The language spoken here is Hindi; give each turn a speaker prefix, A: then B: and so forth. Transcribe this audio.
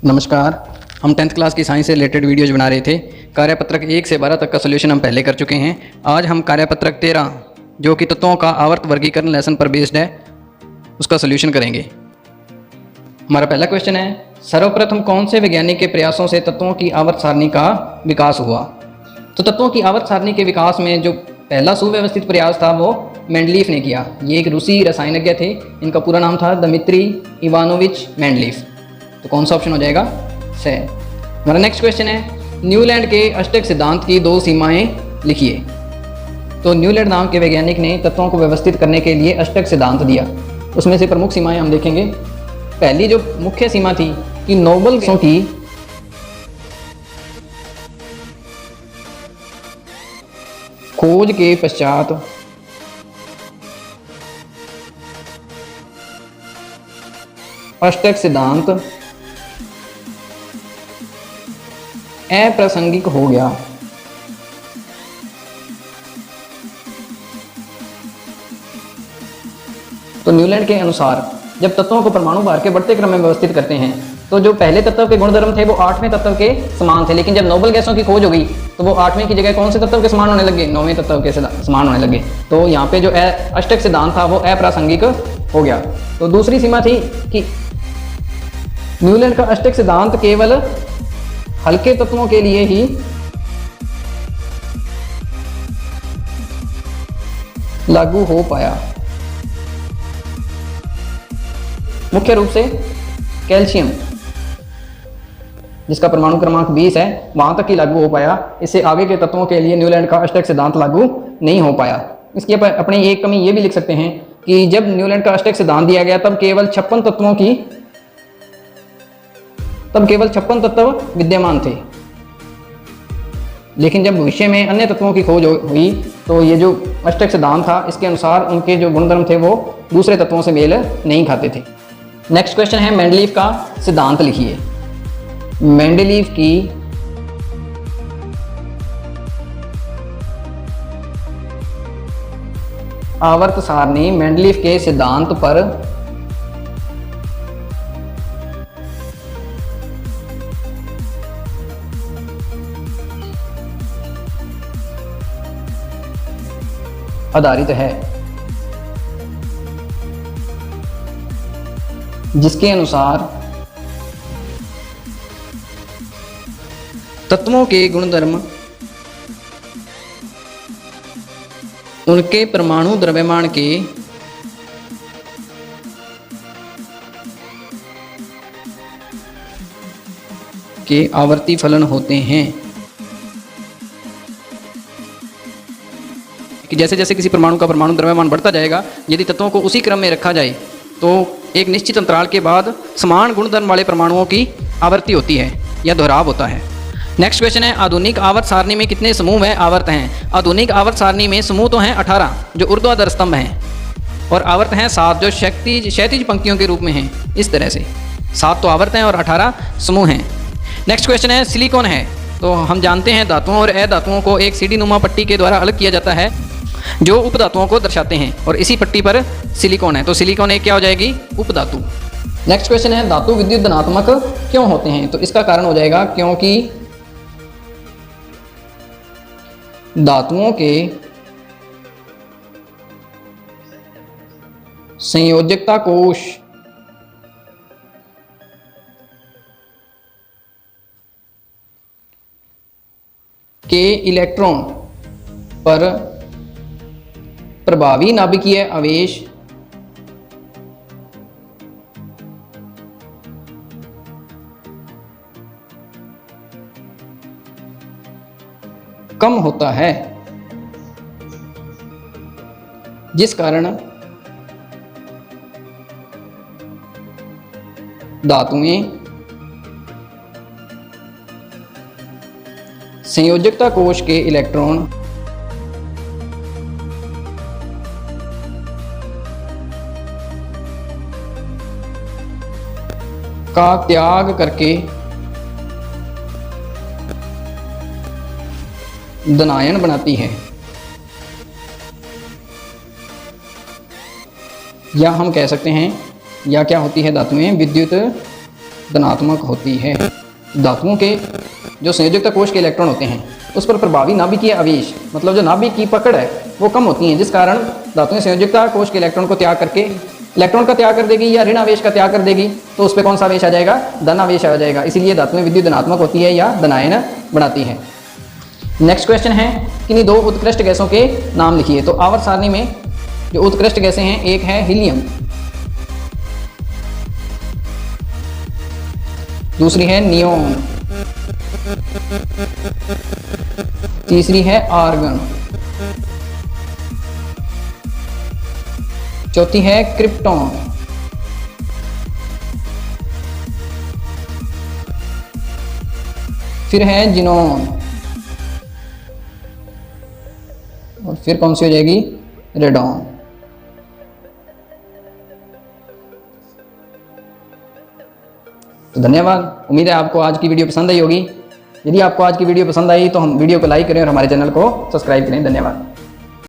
A: नमस्कार। हम 10th क्लास की साइंस से रिलेटेड वीडियोज बना रहे थे। कार्यपत्रक 1 से 12 तक का सोल्यूशन हम पहले कर चुके हैं। आज हम कार्यपत्रक 13 जो कि तत्वों का आवर्त वर्गीकरण लेसन पर बेस्ड है उसका सोल्यूशन करेंगे। हमारा पहला क्वेश्चन है, सर्वप्रथम कौन से वैज्ञानिक के प्रयासों से तत्वों की आवर्त सारणी का विकास हुआ? तो तत्वों की आवर्त सारणी के विकास में जो पहला सुव्यवस्थित प्रयास था वो मेंडलीफ ने किया। ये एक रूसी रसायनज्ञ थे, इनका पूरा नाम था दमित्री इवानोविच मेंडलीफ। तो कौन सा ऑप्शन हो जाएगा? से। हमारा नेक्स्ट क्वेश्चन है, न्यूलैंड के अष्टक सिद्धांत की 2 सीमाएं लिखिए। तो न्यूलैंड नाम के वैज्ञानिक ने तत्वों को व्यवस्थित करने के लिए अष्टक सिद्धांत दिया। उसमें से प्रमुख सीमाएं हम देखेंगे। पहली जो मुख्य सीमा थी कि नोबल गैसों की खोज के पश्चात अष्टक सिद्धांत अप्रासंगिक हो गया। तो न्यूलैंड के अनुसार जब तत्वों को परमाणु भार के बढ़ते क्रम में व्यवस्थित करते हैं तो जो पहले तत्व के गुणधर्म थे वो 8वें तत्व के समान थे, लेकिन जब नोबल गैसों की खोज हो गई तो वो 8वें की जगह कौन से तत्व के समान होने लगे? 9वें तत्व के समान होने लगे। तो यहाँ पे जो अष्टक सिद्धांत था वो अप्रासंगिक हो गया। तो दूसरी सीमा थी कि न्यूलैंड का अष्टक सिद्धांत केवल हल्के तत्वों के लिए ही लागू हो पाया। मुख्य रूप से कैल्शियम जिसका परमाणु क्रमांक 20 है वहां तक ही लागू हो पाया। इससे आगे के तत्वों के लिए न्यूलैंड का अष्टक सिद्धांत लागू नहीं हो पाया। इसकी अपनी एक कमी ये भी लिख सकते हैं कि जब न्यूलैंड का अष्टक सिद्धांत दिया गया तब केवल 56 तत्व विद्यमान थे, लेकिन जब भविष्य में अन्य तत्वों की खोज हुई तो ये जो अष्टक सिद्धांत था इसके अनुसार उनके जो गुणधर्म थे वो दूसरे तत्वों से मेल नहीं खाते थे। नेक्स्ट क्वेश्चन है, मेंडलीफ का सिद्धांत लिखिए। मेंडलीफ की आवर्त सारणी मेंडलीफ के सिद्धांत पर आधारित है, जिसके अनुसार तत्वों के गुणधर्म उनके परमाणु द्रव्यमान के आवर्ती फलन होते हैं। कि जैसे जैसे किसी परमाणु का परमाणु द्रव्यमान बढ़ता जाएगा, यदि तत्वों को उसी क्रम में रखा जाए तो एक निश्चित अंतराल के बाद समान गुणधर्म वाले परमाणुओं की आवर्ती होती है या दोहराव होता है। नेक्स्ट क्वेश्चन है, आधुनिक आवर्त सारणी में कितने समूह व आवर्त हैं? आधुनिक आवर्त सारणी में समूह तो हैं 18 जो ऊर्ध्वाधर स्तंभ हैं, और आवर्त हैं 7 जो क्षैतिज पंक्तियों के रूप में हैं। इस तरह से 7 तो आवर्त हैं और 18 समूह हैं। नेक्स्ट क्वेश्चन है, सिलिकॉन है। तो हम जानते हैं धातुओं और अधातुओं को एक सीढ़ी नुमा पट्टी के द्वारा अलग किया जाता है जो उपधातुओं को दर्शाते हैं, और इसी पट्टी पर सिलिकॉन है। तो सिलिकॉन एक क्या हो जाएगी? उपधातु। नेक्स्ट क्वेश्चन है, धातु विद्युत धनात्मक क्यों होते हैं? तो इसका कारण हो जाएगा क्योंकि धातुओं के संयोजकता कोश के इलेक्ट्रॉन पर प्रभावी नाभिकीय आवेश कम होता है, जिस कारण धातुएं संयोजकता कोश के इलेक्ट्रॉन का त्याग करके धनायन बनाती है, या हम कह सकते हैं या क्या होती है धातुएं विद्युत धनात्मक होती है। धातुओं के जो संयोजकता कोश के इलेक्ट्रॉन होते हैं उस पर प्रभावी नाभिकीय आवेश, मतलब जो नाभिक की पकड़ है वो कम होती है, जिस कारण धातुएं संयोजकता कोश के इलेक्ट्रॉन को त्याग करके इलेक्ट्रॉन का त्याग कर देगी या ऋण आवेश का त्याग कर देगी, तो उस पर कौन सा आवेश आ जाएगा? धन आवेश आ जाएगा। इसीलिए धातुएं विद्युत धनात्मक होती है या धनायन बनाती है। नेक्स्ट क्वेश्चन है, किन्हीं दो उत्कृष्ट गैसों के नाम लिखिए। तो आवर्त सारणी में जो उत्कृष्ट गैसें हैं, एक है हीलियम, दूसरी है नियोन, तीसरी है आर्गन, चौथी है क्रिप्टॉन, फिर है जिनोन, और फिर कौन सी हो जाएगी? रेडॉन। तो धन्यवाद। उम्मीद है आपको आज की वीडियो पसंद आई होगी। यदि आपको आज की वीडियो पसंद आई तो हम वीडियो को लाइक करें और हमारे चैनल को सब्सक्राइब करें। धन्यवाद।